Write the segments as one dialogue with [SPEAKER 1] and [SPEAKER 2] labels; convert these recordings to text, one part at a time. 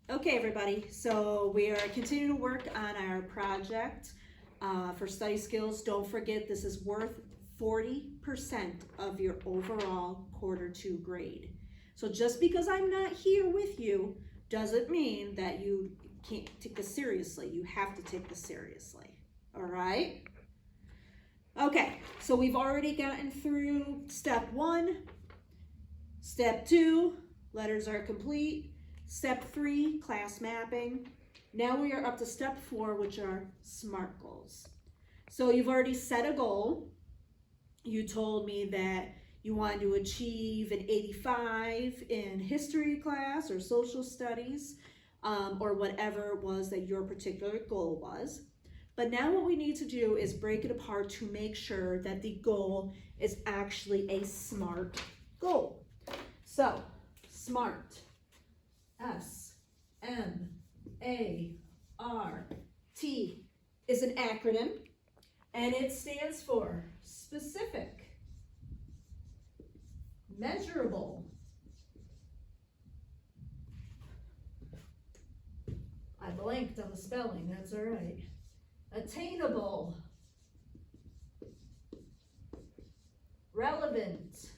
[SPEAKER 1] Okay, everybody, so we are continuing to work on our project for study skills. Don't forget, this is worth 40% of your overall quarter 2 grade. So just because I'm not here with you doesn't mean that you can't take this seriously. You have to take this seriously, all right? Okay, so we've already gotten through step 1, step 2, letters are complete. Step 3, class mapping. Now we are up to step 4, which are SMART goals. So you've already set a goal. You told me that you wanted to achieve an 85 in history class or social studies, or whatever it was that your particular goal was. But now what we need to do is break it apart to make sure that the goal is actually a SMART goal. So, SMART. S-M-A-R-T is an acronym, and it stands for specific, measurable, I blanked on the spelling, that's all right, attainable, relevant,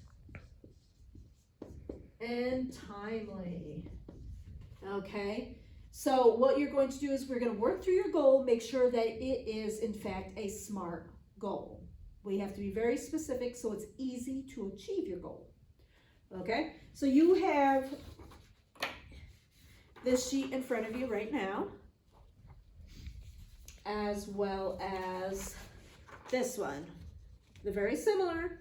[SPEAKER 1] and timely. Okay, so what you're going to do is we're going to work through your goal, make sure that it is in fact a SMART goal. We have to be very specific so it's easy to achieve your goal. Okay, so you have this sheet in front of you right now, as well as this one. They're very similar.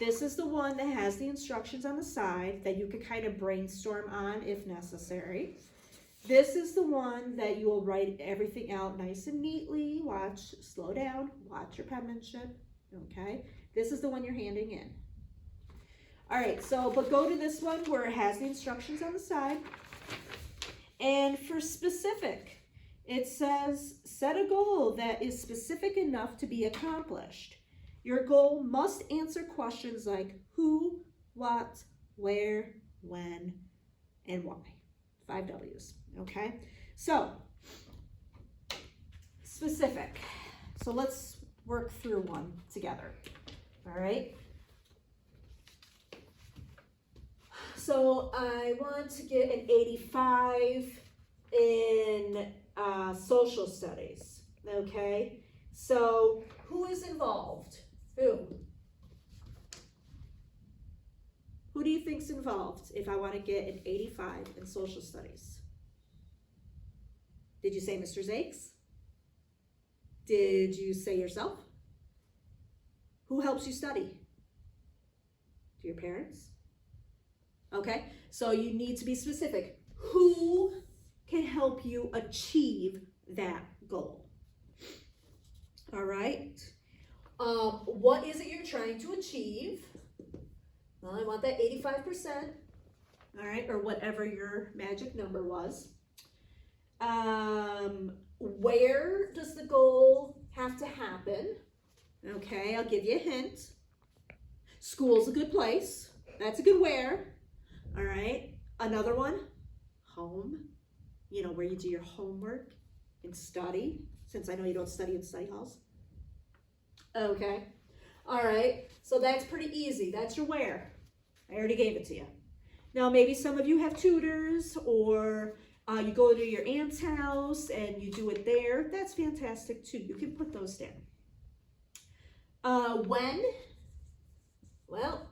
[SPEAKER 1] This is the one that has the instructions on the side that you can kind of brainstorm on if necessary. This is the one that you will write everything out nice and neatly. Watch, slow down, watch your penmanship, okay? This is the one you're handing in. All right, so, but go to this one where it has the instructions on the side. And for specific, it says, set a goal that is specific enough to be accomplished. Your goal must answer questions like who, what, where, when, and why. 5 W's, okay? So, specific. So let's work through one together, all right? So I want to get an 85 in social studies, okay? So who is involved? Who? Who do you think's involved if I want to get an 85 in social studies? Did you say Mr. Zakes? Did you say yourself? Who helps you study? Do your parents? Okay, so you need to be specific. Who can help you achieve that goal? All right. What is it you're trying to achieve? Well, I want that 85%, all right, or whatever your magic number was. Where does the goal have to happen? Okay, I'll give you a hint. School's a good place. That's a good where. All right, another one, home. You know, where you do your homework and study, since I know you don't study in study halls. Okay, all right, so that's pretty easy. That's your where. I already gave it to you. Now, maybe some of you have tutors, or you go to your aunt's house and you do it there. That's fantastic too. You can put those down. When? Well,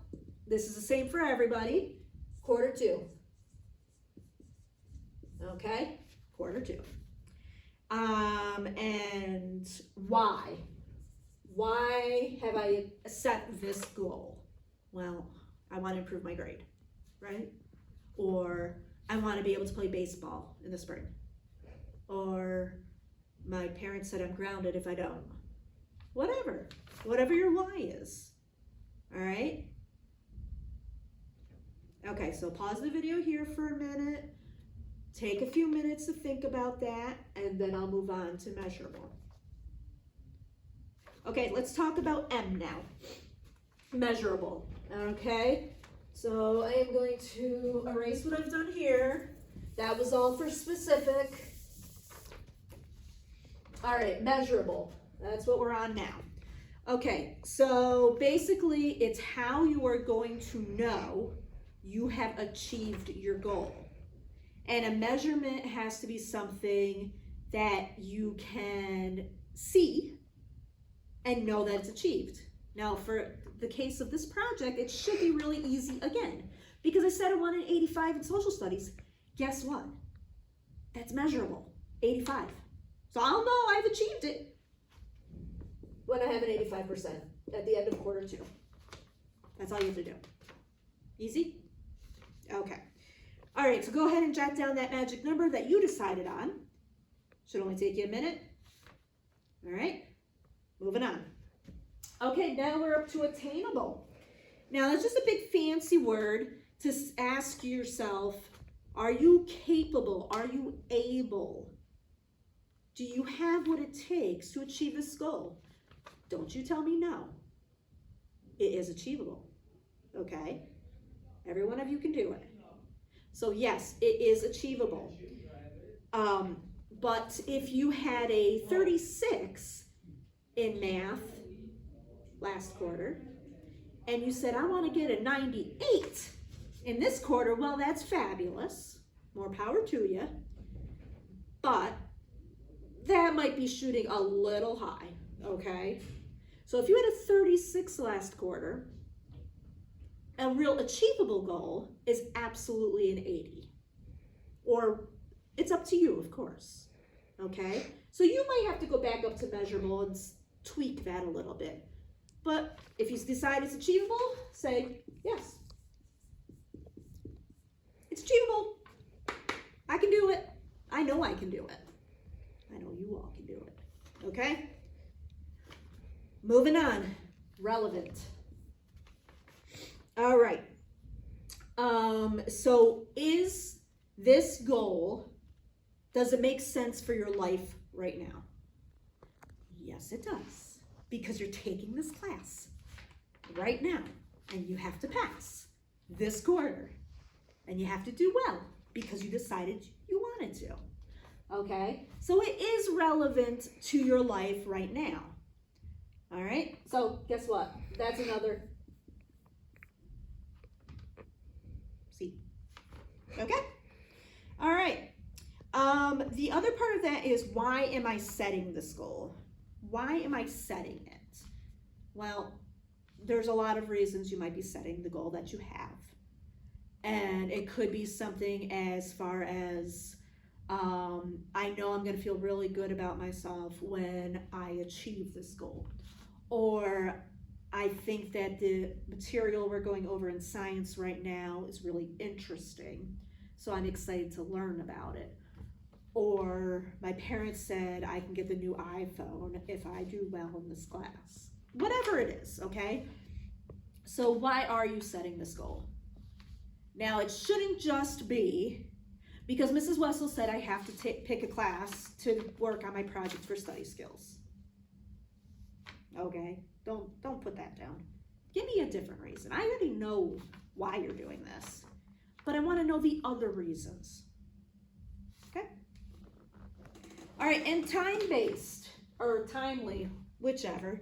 [SPEAKER 1] this is the same for everybody. Quarter 2. Okay, quarter 2. And why? Why have I set this goal? Well, I want to improve my grade, right? Or I want to be able to play baseball in the spring. Or my parents said I'm grounded if I don't. Whatever your why is, all right? Okay, so pause the video here for a minute. Take a few minutes to think about that, and then I'll move on to measurable. Okay, let's talk about M now. Measurable, okay? So I am going to erase what I've done here That was all for specific. All right, measurable. That's what we're on now. Okay, so basically it's how you are going to know you have achieved your goal. And a measurement has to be something that you can see and know that it's achieved. Now, for the case of this project, it should be really easy again, because I said I wanted 85 in social studies. Guess what? That's measurable, 85. So I'll know I've achieved it when I have an 85% at the end of quarter 2. That's all you have to do. Easy? Okay. All right, so go ahead and jot down that magic number that you decided on. Should only take you a minute. All right, moving on. Okay, now we're up to attainable. Now, that's just a big fancy word to ask yourself, are you capable? Are you able? Do you have what it takes to achieve this goal? Don't you tell me no. It is achievable, okay? Every one of you can do it. So yes, it is achievable. But if you had a 36 in math last quarter, and you said, I want to get a 98 in this quarter, well, that's fabulous. More power to you. But that might be shooting a little high, okay? So if you had a 36 last quarter, a real achievable goal is absolutely an 80. Or it's up to you, of course, okay? So you might have to go back up to measurable and tweak that a little bit. But if you decide it's achievable, say, yes. It's achievable. I can do it. I know I can do it. I know you all can do it, okay? Moving on, relevant. All right. So is this goal, does it make sense for your life right now? Yes, it does, because you're taking this class right now, and you have to pass this quarter, and you have to do well because you decided you wanted to, okay? So it is relevant to your life right now, all right? So guess what? That's another C, okay? All right. The other part of that is, why am I setting this goal? Why am I setting it? Well, there's a lot of reasons you might be setting the goal that you have. And it could be something as far as, I know I'm going to feel really good about myself when I achieve this goal. Or I think that the material we're going over in science right now is really interesting, so I'm excited to learn about it. Or my parents said I can get the new iPhone if I do well in this class. Whatever it is, okay? So why are you setting this goal? Now, it shouldn't just be because Mrs. Wessel said I have to pick a class to work on my project for study skills. Okay, don't put that down. Give me a different reason. I already know why you're doing this, but I want to know the other reasons. Okay? All right, and time-based or timely, whichever.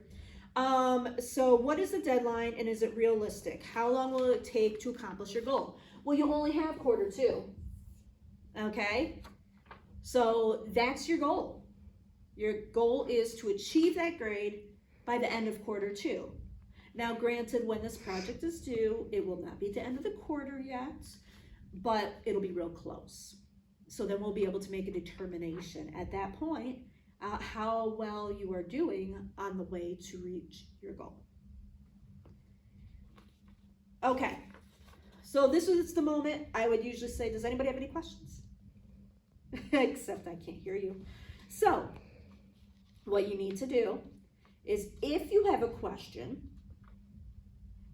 [SPEAKER 1] So what is the deadline and is it realistic? How long will it take to accomplish your goal? Well, you only have quarter 2. Okay? So that's your goal. Your goal is to achieve that grade by the end of quarter 2. Now, granted, when this project is due, it will not be the end of the quarter yet, but it'll be real close. So then we'll be able to make a determination at that point how well you are doing on the way to reach your goal. Okay, so this is the moment I would usually say, does anybody have any questions? Except I can't hear you. So what you need to do is, if you have a question,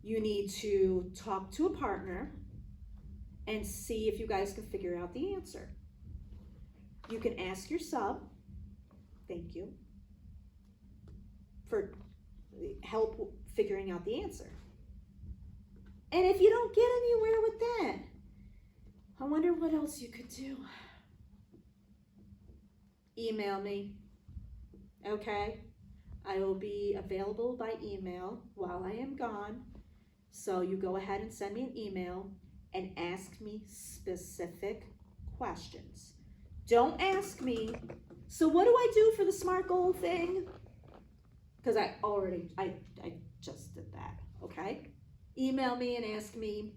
[SPEAKER 1] you need to talk to a partner and see if you guys can figure out the answer. You can ask your sub, thank you, for help figuring out the answer. And if you don't get anywhere with that, I wonder what else you could do. Email me, okay? I will be available by email while I am gone. So you go ahead and send me an email and ask me specific questions. Don't ask me, so what do I do for the SMART goal thing? Because I just did that, okay? Email me and ask me,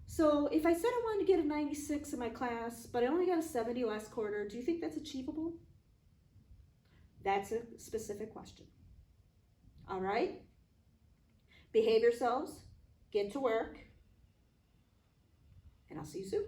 [SPEAKER 1] so if I said I wanted to get a 96 in my class, but I only got a 70 last quarter, do you think that's achievable? That's a specific question. All right? Behave yourselves, get to work, and I'll see you soon.